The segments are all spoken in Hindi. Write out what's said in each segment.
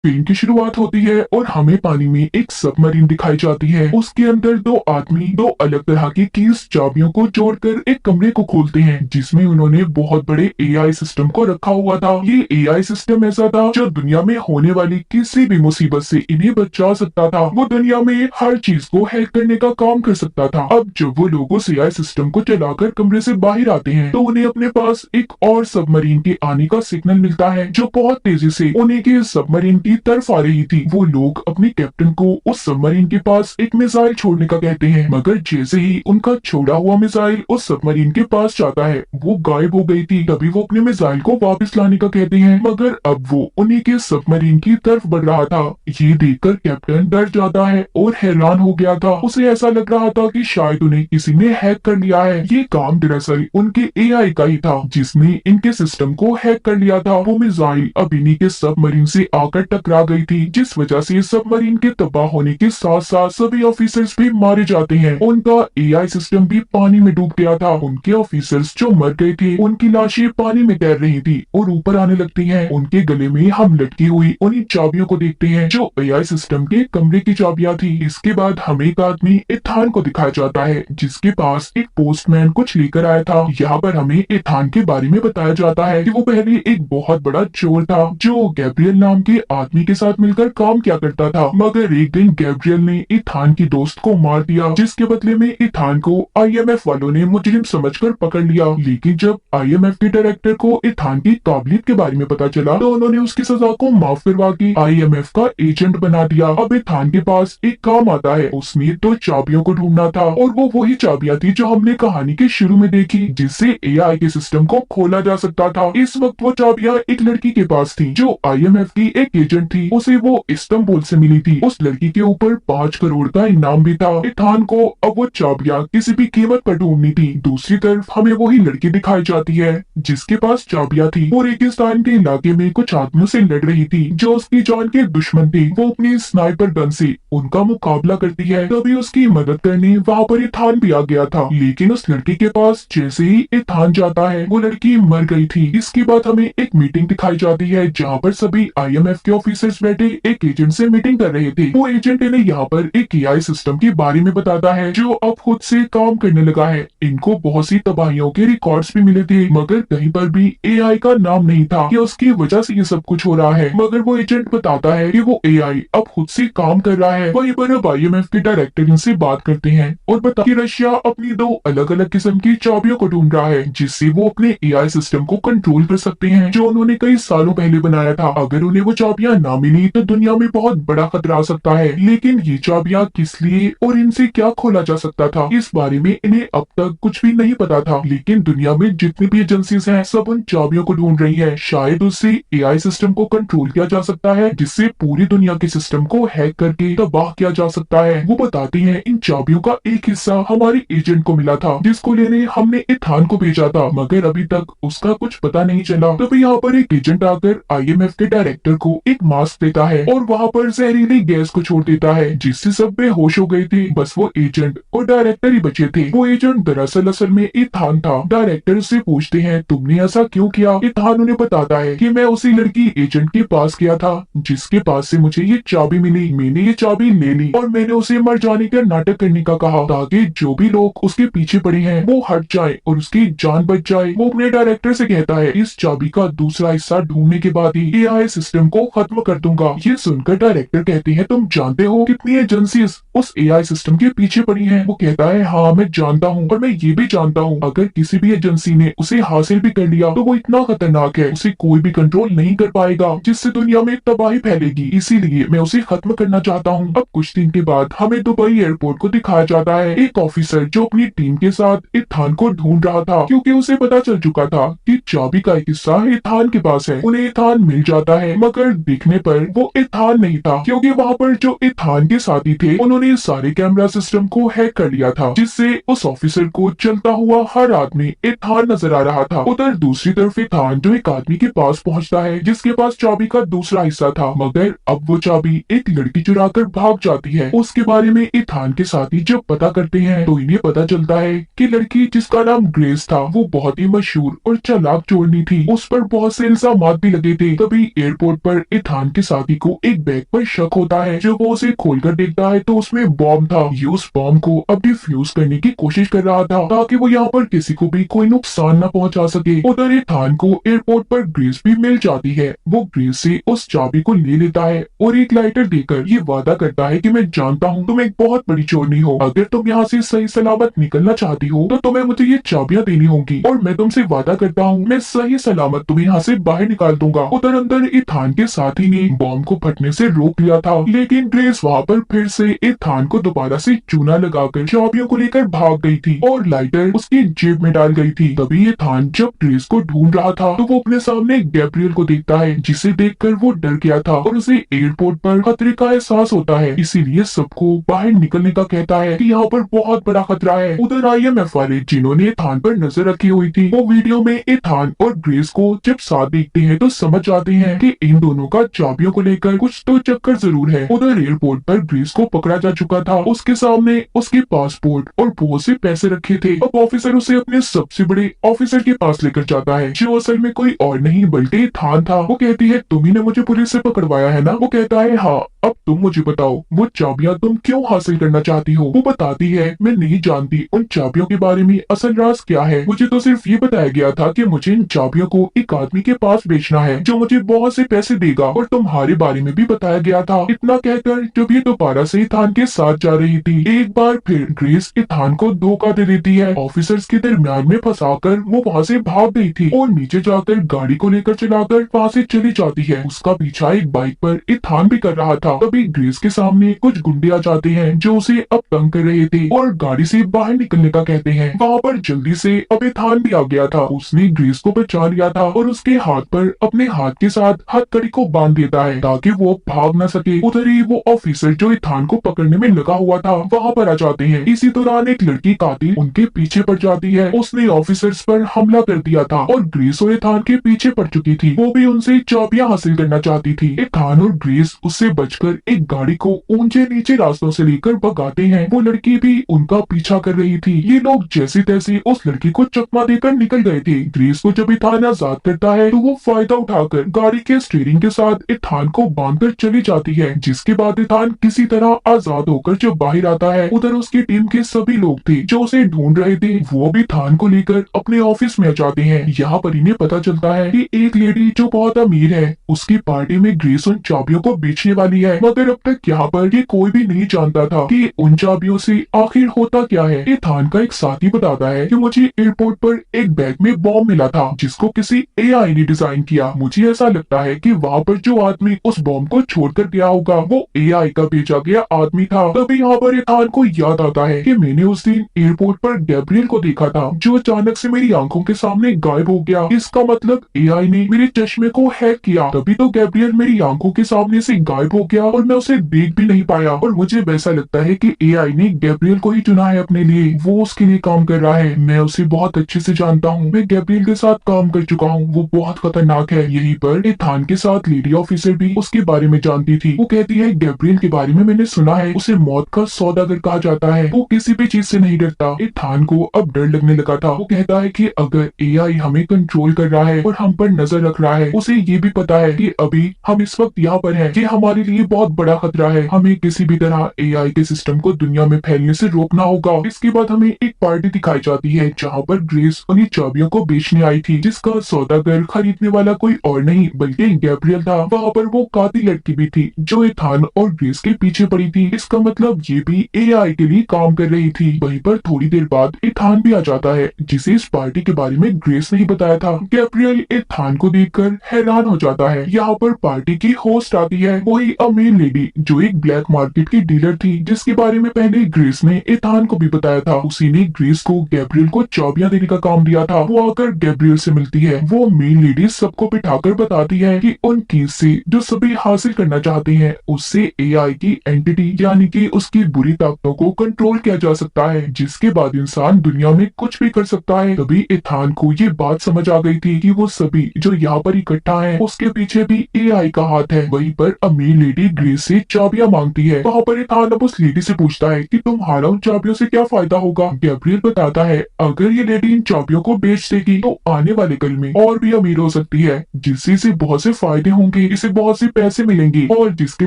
फिल्म की शुरुआत होती है और हमें पानी में एक सबमरीन दिखाई जाती है। उसके अंदर दो आदमी दो अलग तरह की कीज चाबियों को जोड़कर एक कमरे को खोलते हैं, जिसमें उन्होंने बहुत बड़े एआई सिस्टम को रखा हुआ था। ये एआई सिस्टम ऐसा था जो दुनिया में होने वाली किसी भी मुसीबत से इन्हें बचा सकता था। वो दुनिया में हर चीज को हैक करने का काम कर सकता था। अब जब वो लोग उस एआई सिस्टम को चलाकर कमरे से बाहर आते हैं तो उन्हें अपने पास एक और सबमरीन के आने का सिग्नल मिलता है, जो बहुत तेजी से उन्हीं के सबमरीन की तरफ आ रही थी। वो लोग अपने कैप्टन को उस सबमरीन के पास एक मिसाइल छोड़ने का कहते हैं, मगर जैसे ही उनका छोड़ा हुआ मिसाइल उस सबमरीन के पास जाता है वो गायब हो गई थी। तभी वो अपने मिसाइल को वापस लाने का कहते हैं, मगर अब वो उन्हीं के सबमरीन की तरफ बढ़ रहा था। ये देखकर कैप्टन डर जाता है और हैरान हो गया था। उसे ऐसा लग रहा था कि शायद उन्हें किसी ने हैक कर लिया है। ये काम दरअसल उनके एआई का ही था जिसने इनके सिस्टम को हैक कर लिया था। वो मिसाइल अब इन्हीं के सबमरीन से आकर टकरा गई थी, जिस वजह से सबमरीन के तबाह होने के साथ साथ सभी ऑफिसर्स भी मारे जाते हैं। उनका एआई सिस्टम भी पानी में डूब गया था। उनके ऑफिसर्स जो मर गए थे उनकी लाशें पानी में तैर रही थी और ऊपर आने लगती हैं। उनके गले में हम लटकी हुई उन्हीं चाबियों को देखते हैं जो एआई सिस्टम के कमरे की चाबियां थी। इसके बाद हमें एक आदमी इथान को दिखाया जाता है, जिसके पास एक पोस्टमैन कुछ लेकर आया था। यहाँ पर हमें इथान के बारे में बताया जाता है कि वो पहले एक बहुत बड़ा चोर था जो गैब्रियल नाम के आदमी के साथ मिलकर काम किया करता था, मगर एक दिन गैब्रियल ने इथान की दोस्त को मार दिया, जिसके बदले में इथान को आईएमएफ वालों ने मुजरिम समझकर पकड़ लिया। लेकिन जब आईएमएफ के डायरेक्टर को इथान की काबिलियत के बारे में पता चला तो उन्होंने उसकी सजा को माफ करवा के आईएमएफ का एजेंट बना दिया। अब इथान के पास एक काम आता है, उसने तो चाबियों को ढूंढना था और वो वही चाबियां थी जो हमने कहानी के शुरू में देखी, जिससे एआई के सिस्टम को खोला जा सकता था। इस वक्त वो चाबियां एक लड़की के पास थी जो आईएमएफ की एक एजेंट थी। उसे वो इस्तांबुल से मिली थी। उस लड़की के ऊपर 5 करोड़ का इनाम भी था। इथान को अब वो चाबियां किसी भी कीमत पर ढूंढनी थी। दूसरी तरफ हमें वही लड़की दिखाई जाती है जिसके पास चाबियां थी। वो रेगिस्तान के इलाके में कुछ आदमियों से लड़ रही थी जो उसकी जान के दुश्मन थे। वो अपनी स्नाइपर गन से उनका मुकाबला करती है। तभी उसकी मदद करने वहाँ पर इथान भी आ गया था, लेकिन उस लड़की के पास जैसे ही इथान जाता है वो लड़की मर गई थी। इसके बाद हमें एक मीटिंग दिखाई जाती है जहाँ पर सभी आईएमएफ के ऑफिसर्स बैठे एक एजेंट से मीटिंग कर रहे थे। वो एजेंट इन्हें यहाँ पर एक एआई सिस्टम के बारे में बताता है जो अब खुद से काम करने लगा है। इनको बहुत सी तबाहियों के रिकॉर्ड्स भी मिले थे, मगर कहीं पर भी एआई का नाम नहीं था कि उसकी वजह से ये सब कुछ हो रहा है। मगर वो एजेंट बताता है कि वो एआई अब खुद से काम कर रहा है। वहीं पर अब आईएमएफ के डायरेक्टर इनसे बात करते हैं और बता कि रशिया अपनी 2 अलग अलग किस्म की चाबियों को ढूंढ रहा है जिससे वो अपने एआई सिस्टम को कंट्रोल कर सकते हैं, जो उन्होंने कई सालों पहले बनाया था। अगर उन्हें वो चाबियां ना मिली तो दुनिया में बहुत बड़ा खतरा आ सकता है। लेकिन ये चाबियां किस लिए और इनसे क्या खोला जा सकता था, इस बारे में इन्हें अब तक कुछ भी नहीं पता था। लेकिन दुनिया में जितनी भी एजेंसीज हैं सब उन चाबियों को ढूंढ रही है। शायद उससे एआई सिस्टम को कंट्रोल किया जा सकता है, जिससे पूरी दुनिया के सिस्टम को हैक करके तबाह किया जा सकता है। वो बताती हैं इन चाबियों का एक हिस्सा हमारे एजेंट को मिला था जिसको लेने हमने इथान को भेजा था, मगर अभी तक उसका कुछ पता नहीं चला। तभी यहाँ पर एक एजेंट आकर आईएमएफ के डायरेक्टर को एक मास्क देता है और वहाँ पर जहरीली गैस को छोड़ देता है, जिससे सब बेहोश हो गए थे। बस वो एजेंट और डायरेक्टर ही बचे थे। वो एजेंट दरअसल असल में इथान था। डायरेक्टर से पूछते हैं तुमने ऐसा क्यों किया। इथान उन्हें बताता है कि मैं उसी लड़की एजेंट के पास गया था जिसके पास से मुझे ये चाबी मिली। मैंने ये चाबी ले ली और मैंने उसे मर जाने का नाटक करने का कहा ताकि जो भी लोग उसके पीछे पड़े हैं वो हट जाए और उसकी जान बच जाए। वो अपने डायरेक्टर से कहता है इस चाबी का दूसरा हिस्सा ढूंढने के बाद ही एआई सिस्टम को खत्म कर दूंगा। ये सुनकर डायरेक्टर कहते हैं तुम जानते हो कितनी एजेंसीज उस एआई सिस्टम के पीछे पड़ी हैं। वो कहता है हाँ मैं जानता हूँ, और मैं ये भी जानता हूँ अगर किसी भी एजेंसी ने उसे हासिल भी कर लिया तो वो इतना खतरनाक है उसे कोई भी कंट्रोल नहीं कर पाएगा, जिससे दुनिया में तबाही फैलेगी। इसीलिए मैं उसे खत्म करना चाहता हूँ। अब कुछ दिन के बाद हमें दुबई एयरपोर्ट को दिखाया जाता है। एक ऑफिसर जो अपनी टीम के साथ इथान को ढूंढ रहा था क्योंकि उसे पता चल चुका था कि चाबी का एक हिस्सा इथान के पास है। उन्हें इथान मिल जाता है, मगर देखने पर वो इथान नहीं था क्योंकि वहाँ पर जो इथान के साथी थे उन्होंने सारे कैमरा सिस्टम को हैक कर लिया था, जिससे उस ऑफिसर को चलता हुआ हर आदमी इथान नजर आ रहा था। उधर दूसरी तरफ इथान जो एक आदमी के पास पहुंचता है जिसके पास चाबी का दूसरा हिस्सा था, मगर अब वो चाबी एक लड़की चुरा कर भाग जाती है। उसके बारे में इथान के साथी जब पता करते हैं तो इन्हें पता चलता है कि लड़की जिसका नाम ग्रेस था वो बहुत ही मशहूर और चालाक चोरनी थी। उस पर बहुत से इल्जाम भी लगे थे। तभी एयरपोर्ट पर इथान इथान के साथी को एक बैग पर शक होता है। जब वो उसे खोलकर देखता है तो उसमें बॉम्ब था। ये उस बॉम्ब को अब डिफ्यूज करने की कोशिश कर रहा था ताकि वो यहाँ पर किसी को भी कोई नुकसान न पहुंचा सके। उधर इथान को एयरपोर्ट पर ग्रेस भी मिल जाती है। वो ग्रेस से उस चाबी को ले लेता है और एक लाइटर देकर ये वादा करता है कि मैं जानता हूँ तुम एक बहुत बड़ी चोरनी हो। अगर तुम यहाँ से सही सलामत निकलना चाहती हो तो तुम्हें मुझे ये चाबियां देनी होंगी और मैं तुमसे वादा करता हूँ मैं सही सलामत तुम्हें यहाँ से बाहर निकाल दूंगा। उधर अंदर इथान के साथी ने बॉम्ब को फटने से रोक लिया था, लेकिन ग्रेस वहाँ पर फिर से इथान को दोबारा से चूना लगाकर चाबियों को लेकर भाग गई थी और लाइटर उसकी जेब में डाल गई थी। तभी इथान जब ग्रेस को ढूंढ रहा था तो वो अपने सामने गैब्रियल को देखता है, जिसे देखकर वो डर गया था और उसे एयरपोर्ट पर खतरे का एहसास होता है। इसीलिए सबको बाहर निकलने का कहता है कि यहाँ पर बहुत बड़ा खतरा है। उधर IMF वाले जिन्होंने इथान पर नजर रखी हुई थी वो वीडियो में इथान और ग्रेस को जब साथ देखते हैं तो समझ जाते हैं कि इन दोनों का चाबियों को लेकर कुछ तो चक्कर जरूर है। उधर एयरपोर्ट पर ग्रेस को पकड़ा जा चुका था। उसके सामने उसके पासपोर्ट और बहुत से पैसे रखे थे। अब ऑफिसर उसे अपने सबसे बड़े ऑफिसर के पास लेकर जाता है, जो असल में कोई और नहीं बल्कि इथान था। वो कहती है तुम ही ने मुझे पुलिस से पकड़वाया है ना? वो कहता है हाँ। अब तुम मुझे बताओ वो चाबियां तुम क्यों हासिल करना चाहती हो? वो बताती है मैं नहीं जानती उन चाबियों के बारे में असल राज क्या है। मुझे तो सिर्फ ये बताया गया था कि मुझे इन चाबियों को एक आदमी के पास बेचना है जो मुझे बहुत से पैसे देगा, और तुम्हारे बारे में भी बताया गया था। इतना कहकर जब ये दोबारा से इथान के साथ जा रही थी, एक बार फिर ग्रेस इथान को धोखा दे देती है। ऑफिसर्स के दरमियान में फंसाकर वो वहाँ से भाग गई थी और नीचे जाकर गाड़ी को लेकर चलाकर वहाँ से चली जाती है। उसका पीछा एक बाइक पर इथान भी कर रहा था। तभी ग्रेस के सामने कुछ गुंडे आ जाते हैं जो उसे अब तंग कर रहे थे और गाड़ी से बाहर निकलने का कहते हैं। वहाँ पर जल्दी से अब इथान भी आ गया था। उसने ग्रेस को बचा लिया था और उसके हाथ पर अपने हाथ के साथ हथकड़ी को बांध देता है ताकि वो भाग न सके। उधर ही वो ऑफिसर जो इथान को पकड़ने में लगा हुआ था वहाँ पर आ जाते हैं। इसी दौरान एक लड़की कातिल उनके पीछे पड़ जाती है। उसने ऑफिसर्स पर हमला कर दिया था और ग्रेस और इथान के पीछे पड़ चुकी थी। वो भी उनसे चाबियां हासिल करना चाहती थी। इथान और ग्रेस उससे बचकर एक गाड़ी को ऊंचे नीचे रास्तों से लेकर भगाते हैं। वो लड़की भी उनका पीछा कर रही थी। ये लोग जैसे तैसे उस लड़की को चकमा देकर निकल गए थे। ग्रेस को जब इथान आजाद करता है तो वो फायदा उठाकर गाड़ी के स्टीयरिंग के साथ इथान को बांधकर चली जाती है, जिसके बाद इथान किसी तरह आजाद होकर जब बाहर आता है उधर उसकी टीम के सभी लोग थे जो उसे ढूंढ रहे थे। वो भी इथान को लेकर अपने ऑफिस में आ जाते हैं। यहाँ पर इन्हें पता चलता है कि एक लेडी जो बहुत अमीर है उसकी पार्टी में ग्रेस उन चाबियों को बेचने वाली है, मगर अब तक यहाँ पर ये कोई भी नहीं जानता था कि उन चाबियों से आखिर होता क्या है। इथान का एक साथी बताता है कि मुझे एयरपोर्ट पर एक बैग में बॉम्ब मिला था जिसको किसी AI ने डिजाइन किया। मुझे ऐसा लगता है कि वहाँ पर जो आदमी उस बॉम्ब को छोड़कर गया होगा वो AI का भेजा गया आदमी था। तभी यहाँ पर इथान को याद आता है कि मैंने उस दिन एयरपोर्ट पर गैब्रियल को देखा था जो अचानक से मेरी आंखों के सामने गायब हो गया। इसका मतलब AI ने मेरे चश्मे को हैक किया, तभी तो गैब्रियल मेरी आंखों के सामने से गायब हो गया और मैं उसे देख भी नहीं पाया। और मुझे वैसा लगता है कि AI ने गैब्रियल को ही चुना है अपने लिए, वो उसके लिए काम कर रहा है। मैं उसे बहुत अच्छे से जानता हूँ, मैं गैब्रियल के साथ काम कर चुका हूँ, वो बहुत खतरनाक है। यहीं पर इथान के साथ लेडी ऑफिसर भी उसके बारे में जानती थी। वो कहती है गैब्रियल के बारे में मैंने सुना है उसे मौत का सौदागर कहा जाता है, वो किसी भी चीज से नहीं डरता। इथान को अब डर लगने लगा था। वो कहता है कि अगर AI हमें कंट्रोल कर रहा है और हम पर नजर रख रहा है, उसे ये भी पता है कि अभी हम इस वक्त यहाँ पर हैं, ये हमारे लिए बहुत बड़ा खतरा है। हमें किसी भी तरह AI के सिस्टम को दुनिया में फैलने से रोकना होगा। इसके बाद हमें एक पार्टी दिखाई जाती है जहाँ पर ग्रेस उन्हीं चाबियों को बेचने आई थी, जिसका सौदागर खरीदने वाला कोई और नहीं बल्कि गैब्रियल था। वहाँ पर वो कातिल लड़की भी थी जो इथान और ग्रेस के पीछे पड़ी थी। इसका मतलब ये भी AI के लिए काम कर रही थी। वहीं पर थोड़ी देर बाद इथान भी आ जाता है जिसे इस पार्टी के बारे में ग्रेस नहीं बताया था। गैब्रियल इथान को देखकर हैरान हो जाता है। यहाँ पर पार्टी की होस्ट आती है, वही अमीर लेडी जो एक ब्लैक मार्केट की डीलर थी, जिसके बारे में पहले ग्रेस ने इथान को भी बताया था। उसी ने ग्रेस को गैब्रियल को चाबियां देने का काम दिया था। वो आकर गैब्रियल से मिलती है। वो मेन लेडी सबको बिठाकर बताती है कि उन कीज से जो सभी हासिल करना चाहते हैं उससे AI की एंटिटी यानी कि उसकी बुरी ताकतों को कंट्रोल किया जा सकता है, जिसके बाद इंसान दुनिया में कुछ भी कर सकता है। तभी इथान को ये बात समझ आ गई थी कि वो सभी जो यहाँ पर इकट्ठा है उसके पीछे भी AI का हाथ है। वहीं पर अमीर लेडी ग्रेस से चाबियां मांगती है। वहाँ पर इथान अब उस लेडी से पूछता है कि तुम्हारा उन चाबियों से क्या फायदा होगा। गैब्रियल बताता है अगर ये लेडी इन चाबियों को बेच देगी तो आने वाले कल में और भी अमीर हो सकती है, जिससे इसे बहुत से फायदे होंगे। थे, इससे बहुत से पैसे मिलेंगे और जिसके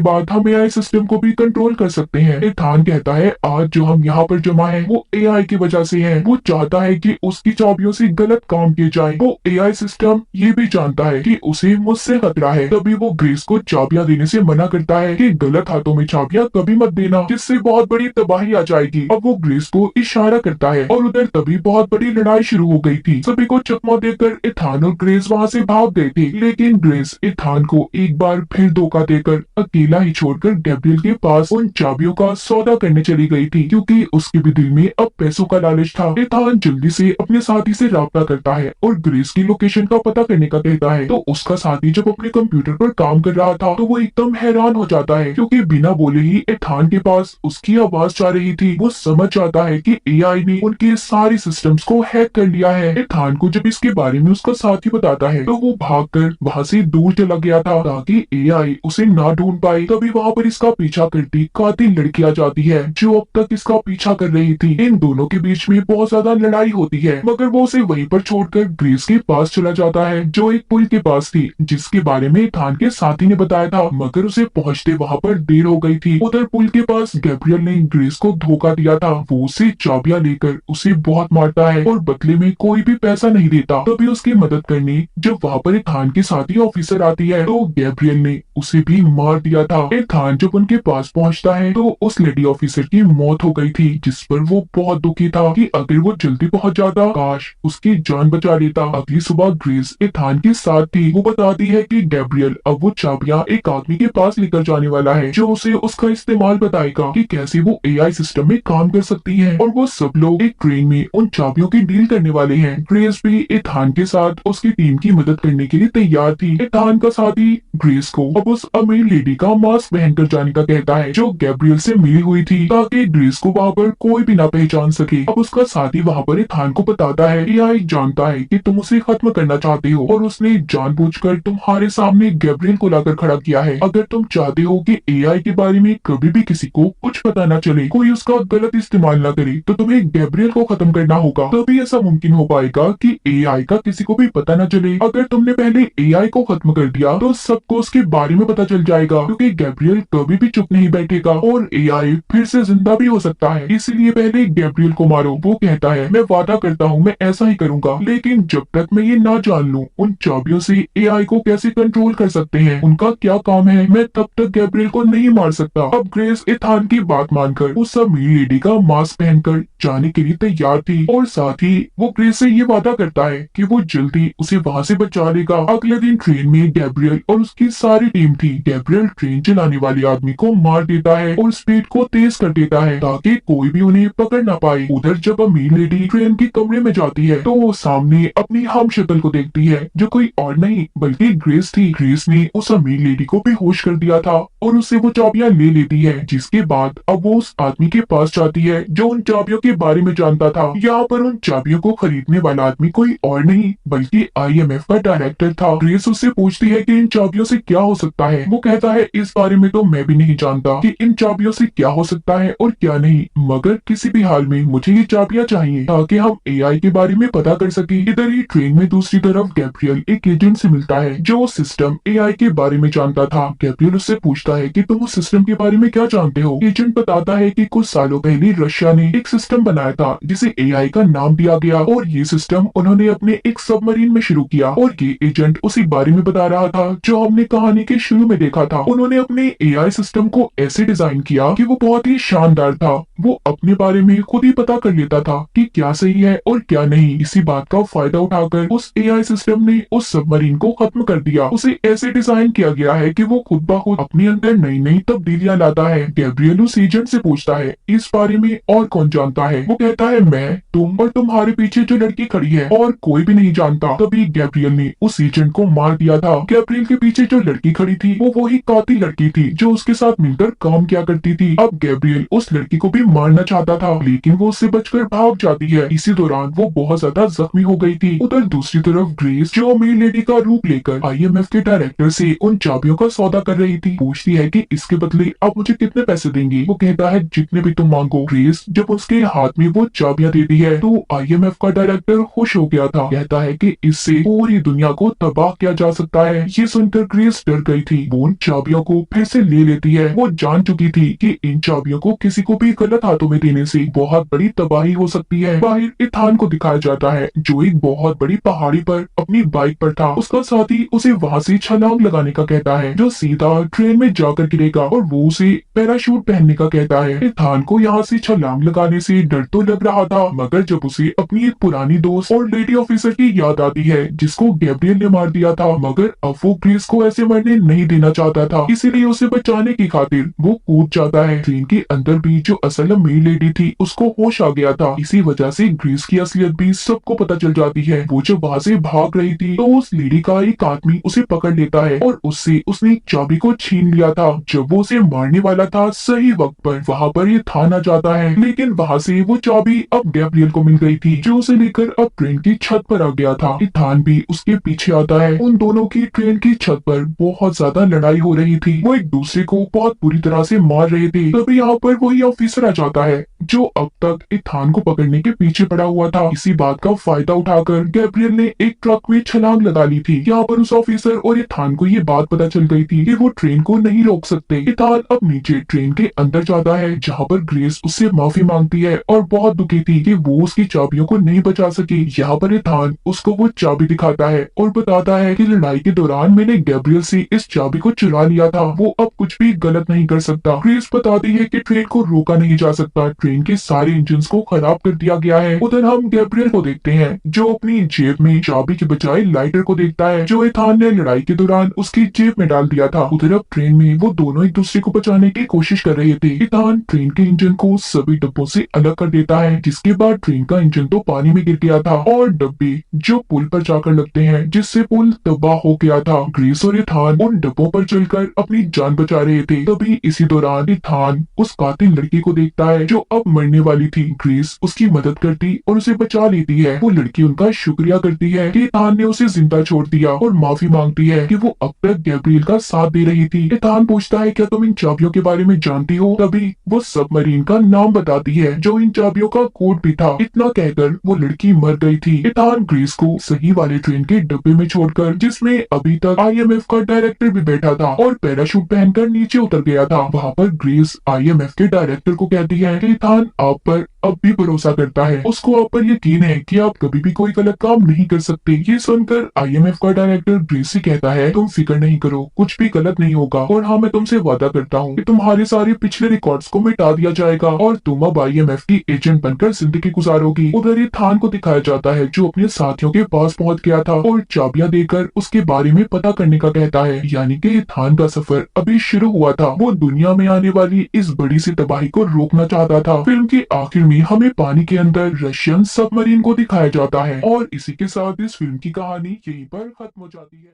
बाद हम एआई सिस्टम को भी कंट्रोल कर सकते हैं। इथान कहता है आज जो हम यहाँ पर जमा है वो एआई की वजह से है। वो चाहता है कि उसकी चाबियों से गलत काम किए जाए। वो एआई सिस्टम ये भी जानता है कि उसे मुझसे खतरा है, तभी वो ग्रेस को चाबियां देने से मना करता है कि गलत हाथों में चाबियां कभी मत देना, जिससे बहुत बड़ी तबाही आ जाएगी। अब वो ग्रेस को इशारा करता है और उधर तभी बहुत बड़ी लड़ाई शुरू हो गई थी। सभी को चकमा देकर इथान और ग्रेस वहाँ से भाग गए थे, लेकिन ग्रेस इथान को एक बार फिर धोखा देकर अकेला ही छोड़कर गैब्रियल के पास उन चाबियों का सौदा करने चली गई थी, क्योंकि उसके भी दिल में अब पैसों का लालच था। इथान जल्दी से अपने साथी से राब्ता करता है और ग्रेस की लोकेशन का पता करने का कहता है। तो उसका साथी जब अपने कंप्यूटर पर काम कर रहा था तो वो एकदम हैरान हो जाता है, क्योंकि बिना बोले ही इथान के पास उसकी आवाज जा रही थी। वो समझ जाता है कि एआई ने उनके सारे सिस्टम्स को हैक कर लिया है। इथान को जब इसके बारे में उसका साथी बताता है तो वो भागकर वहाँ से दूर चला गया था ताकि एआई उसे ना ढूंढ पाए। तभी वहाँ पर इसका पीछा करती कातिल लड़की आ जाती है जो अब तक इसका पीछा कर रही थी। इन दोनों के बीच में बहुत ज्यादा लड़ाई होती है, मगर वो उसे वहीं पर छोड़कर ग्रेस के पास चला जाता है जो एक पुल के पास थी, जिसके बारे में इथान के साथी ने बताया था, मगर उसे पहुंचते वहां पर देर हो गई थी। उधर पुल के पास गैब्रियल ने ग्रेस को धोखा दिया था। वो उसे चाबियां लेकर उसे बहुत मारता है और बदले में कोई भी पैसा नहीं देता। तभी उसकी मदद करने जब वहां पर इथान की साथी ऑफिसर आती है तो गैब्रियल ने उसे भी मार दिया था। इथान जब उनके पास पहुंचता है तो उस लेडी ऑफिसर की मौत हो गई थी, जिस पर वो बहुत दुखी था कि अगर वो जल्दी पहुंच जाता काश उसकी जान बचा लेता। अगली सुबह ग्रेस इथान के साथ थी। वो बताती है कि गैब्रियल अब वो चाबियां एक आदमी के पास लेकर जाने वाला है जो उसे उसका इस्तेमाल बताएगा कि कैसे वो एआई सिस्टम में काम कर सकती है, और वो सब लोग एक ट्रेन में उन चाबियों की डील करने वाले हैं। ग्रेस भी इथान के साथ उसकी टीम की मदद करने के लिए तैयार थी। इथान का साथी ग्रेस को अब उस अमीर लेडी का मास्क पहनकर जाने का कहता है जो गैब्रियल से मिली हुई थी, ताकि ग्रेस को वहाँ पर कोई भी ना पहचान सके। अब उसका साथी वहाँ पर इथान को बताता है एआई जानता है कि तुम उसे खत्म करना चाहते हो और उसने जानबूझकर तुम्हारे सामने गैब्रियल को लाकर खड़ा किया है। अगर तुम चाहते हो कि एआई के बारे में कभी भी किसी को कुछ पता ना चले, कोई उसका गलत इस्तेमाल ना करे, तो तुम्हें गैब्रियल को खत्म करना होगा, तभी ऐसा मुमकिन हो पाएगा कि एआई का किसी को भी पता न चले। अगर तुमने पहले एआई को खत्म कर दिया तो सबको उसके बारे में पता चल जाएगा, क्योंकि गैब्रियल कभी भी चुप नहीं बैठेगा और एआई फिर से जिंदा भी हो सकता है, इसलिए पहले गैब्रियल को मारो। वो कहता है मैं वादा करता हूँ मैं ऐसा ही करूंगा, लेकिन जब तक मैं ये ना जान लूं उन चाबियों से एआई को कैसे कंट्रोल कर सकते हैं, उनका क्या काम है, मैं तब तक गैब्रियल को नहीं मार सकता। अब ग्रेस इथान की बात मानकर उस अमीर लेडी का मास्क पहनकर जाने के लिए तैयार थी और साथ ही वो ग्रेस से ये वादा करता है कि वो जल्दी उसे वहाँ से बचा लेगा। अगले दिन ट्रेन में गैब्रियल और उसकी सारी टीम थी। गैब्रियल ट्रेन चलाने वाले आदमी को मार देता है और स्पीड को तेज कर देता है ताकि कोई भी उन्हें पकड़ ना पाए। उधर जब अमीर लेडी ट्रेन के कमरे में जाती है तो वो सामने अपनी हम शक्ल को देखती है जो कोई और नहीं बल्कि ग्रेस थी। ग्रेस ने उस अमीर लेडी को बेहोश कर दिया था और उससे वो चाबियां ले लेती है, जिसके बाद अब वो उस आदमी के पास जाती है जो उन चाबियों के बारे में जानता था। यहाँ पर उन चाबियों को खरीदने वाला आदमी कोई और नहीं बल्कि आईएमएफ का डायरेक्टर था। ग्रेस उससे पूछती है कि इन चाबियों से क्या हो सकता है। वो कहता है इस बारे में तो मैं भी नहीं जानता कि इन चाबियों से क्या हो सकता है और क्या नहीं, मगर किसी भी हाल में मुझे ये चाबियां चाहिए ताकि हम एआई के बारे में पता कर सके। इधर ही ट्रेन में दूसरी तरफ गैब्रियल एक एजेंट से मिलता है जो सिस्टम एआई के बारे में जानता था। गैब्रियल उससे पूछता है कि तुम उस सिस्टम के बारे में क्या जानते हो। एजेंट बताता है कि कुछ सालों पहले रशिया ने एक सिस्टम बनाया था जिसे एआई का नाम दिया गया और ये सिस्टम उन्होंने अपने एक सबमरीन में शुरू किया। और ये एजेंट उसी बारे में बता रहा था जो हमने कहानी के शुरू में देखा था। उन्होंने अपने एआई सिस्टम को ऐसे डिजाइन किया कि वो बहुत ही शानदार था। वो अपने बारे में खुद ही पता कर लेता था कि क्या सही है और क्या नहीं। इसी बात का फायदा उठाकर उस एआई सिस्टम ने उस सबमरीन को खत्म कर दिया। उसे ऐसे डिजाइन किया गया है कि वो खुद ब खुद अपने अंदर नई नई तब्दीलियां लाता है। गैब्रियल उस एजेंट से पूछता है इस बारे में और कौन जानता है। वो कहता है मैं, तुम और तुम्हारे पीछे जो लड़की खड़ी है, और कोई भी नहीं जानता। तभी गैब्रियल ने उस एजेंट को मार दिया था। गैब्रियल के पीछे जो लड़की खड़ी थी वो वही कातिल लड़की थी जो उसके साथ मिलकर काम किया करती थी। अब गैब्रियल उस लड़की को भी मारना चाहता था लेकिन वो उससे बचकर भाग जाती है। इसी दौरान वो बहुत ज्यादा जख्मी हो गई थी। उधर दूसरी तरफ ग्रेस जो अमीर लेडी का रूप लेकर आईएमएफ के डायरेक्टर से उन चाबियों का सौदा कर रही थी, पूछती पूछती है कि इसके बदले आप मुझे कितने पैसे देंगी। वो कहता है जितने भी तुम मांगो। ग्रेस जब उसके हाथ में वो चाबियां देती है तो आईएमएफ का डायरेक्टर खुश हो गया था। कहता है कि इससे पूरी दुनिया को तबाह किया जा सकता है। ये सुनकर ग्रेस डर गई थी। वो उन चाबियों को फिर से ले लेती है। वो जान चुकी थी कि इन चाबियों को किसी को भी गलत हाथों में देने से बहुत बड़ी तबाही हो सकती है। बाहर इथान को दिखाया जाता है जो एक बहुत बड़ी पहाड़ी पर अपनी बाइक पर था। उसका साथी उसे वहां से छलांग लगाने का कहता है जो सीधा ट्रेन में जाकर गिरेगा और वो उसे पैराशूट पहनने का कहता है। इथान को यहाँ से छलांग लगाने से डर तो लग रहा था, मगर जब उसे अपनी एक पुरानी दोस्त और लेडी ऑफिसर की याद आती है जिसको गैब्रियल ने मार दिया था, मगर अब वो ग्रेस को ऐसे मरने नहीं देना चाहता था, इसीलिए उसे बचाने की खातिर वो कूद जाता है। ट्रेन के अंदर भी जो असल मेन लेडी थी उसको होश आ गया था। इसी वजह से ग्रेस की असलियत भी सबको पता चल जाती है। वो जब वहां से भाग रही थी तो उस लेडी का एक आदमी उसे पकड़ लेता है और उससे उसने एक चाबी को छीन लिया था। जब वो उसे मारने वाला था सही वक्त पर वहां पर ये थान आ जाता है, लेकिन वहां से वो चाबी अब गैब्रियल को मिल गई थी जो उसे लेकर अब ट्रेन की छत पर आ गया था। इथान भी उसके पीछे आता है। उन दोनों की ट्रेन की छत पर बहुत ज्यादा लड़ाई हो रही थी। वो एक दूसरे को बहुत बुरी तरह से मार रहे थे। तभी यहाँ पर वही ऑफिसर आ जाता है जो अब तक इथान को पकड़ने के पीछे पड़ा हुआ था। इसी बात का फायदा उठाकर गैब्रियल ने एक ट्रक में छलांग लगा ली थी। यहाँ पर उस ऑफिसर और इथान को ये बात पता चल गई थी कि वो ट्रेन को नहीं रोक सकते। इथान अब नीचे ट्रेन के अंदर जाता है जहाँ पर ग्रेस उससे माफी मांगती है और बहुत दुखी थी कि वो उसकी चाबियों को नहीं बचा सकी। यहाँ पर इथान उसको वो चाबी दिखाता है और बताता है कि लड़ाई के दौरान मैंने गैब्रियल से इस चाबी को चुरा लिया था। वो अब कुछ भी गलत नहीं कर सकता। ग्रेस बताती है कि ट्रेन को रोका नहीं जा सकता, ट्रेन के सारे इंजन को खराब कर दिया गया है। उधर हम गैब्रियल को देखते हैं जो अपनी जेब में चाबी के बजाय लाइटर को देखता है जो इथान ने लड़ाई के दौरान उसकी जेब में डाल दिया था। उधर अब ट्रेन में वो दोनों एक दूसरे को बचाने की कोशिश कर रहे थे। इथान ट्रेन के इंजन को सभी डब्बों से अलग कर देता है, जिसके बाद ट्रेन का इंजन तो पानी में गिर गया था और डब्बे जो पुल पर जाकर लगते हैं जिससे पुल तबाह हो गया था। ग्रेस और इथान उन डब्बों पर चलकर अपनी जान बचा रहे थे। तभी इसी दौरान इथान उस कातिल लड़की को देखता है जो अब मरने वाली थी। ग्रेस उसकी मदद करती और उसे बचा लेती है। वो लड़की उनका शुक्रिया करती है कि इथान ने उसे जिंदा छोड़ दिया और माफी मांगती है कि वो अब तक गैब्रियल का साथ दे रही थी। इथान पूछता है क्या तुम इन चाबियों के बारे में जानती हो? तभी वो सबमरीन का नाम बताती है जो इन चाबियों का कोड भी था। इतना कहकर वो लड़की मर गई थी। इथान ग्रेस को सही वाले ट्रेन के डब्बे में छोड़कर जिसमें अभी तक आईएमएफ का डायरेक्टर भी बैठा था और पैराशूट पहनकर नीचे उतर गया था। वहाँ पर ग्रेस आईएमएफ के डायरेक्टर को कहती है कि इथान आप पर अब भी भरोसा करता है, उसको आप पर यकीन है कि आप कभी भी कोई गलत काम नहीं कर सकते। ये सुनकर आईएमएफ का डायरेक्टर ग्रेस से कहता है तुम फिक्र नहीं करो, कुछ भी गलत नहीं होगा और हाँ मैं तुमसे वादा करता हूँ कि तुम्हारे सारे पिछले रिकॉर्ड्स को मिटा दिया जाएगा और तुम अब आईएमएफ की एजेंट बनकर जिंदगी गुजारोगी। उधर इथान को दिखाया जाता है जो अपने साथियों के पास पहुंच गया था और चाबियां देकर उसके बारे में पता करने का कहता है। यानी कि इथान का सफर अभी शुरू हुआ था। वो दुनिया में आने वाली इस बड़ी सी तबाही को रोकना चाहता था। फिल्म के आखिर में हमें पानी के अंदर रशियन सबमरीन को दिखाया जाता है और इसी के साथ इस फिल्म की कहानी यहीं पर खत्म हो जाती है।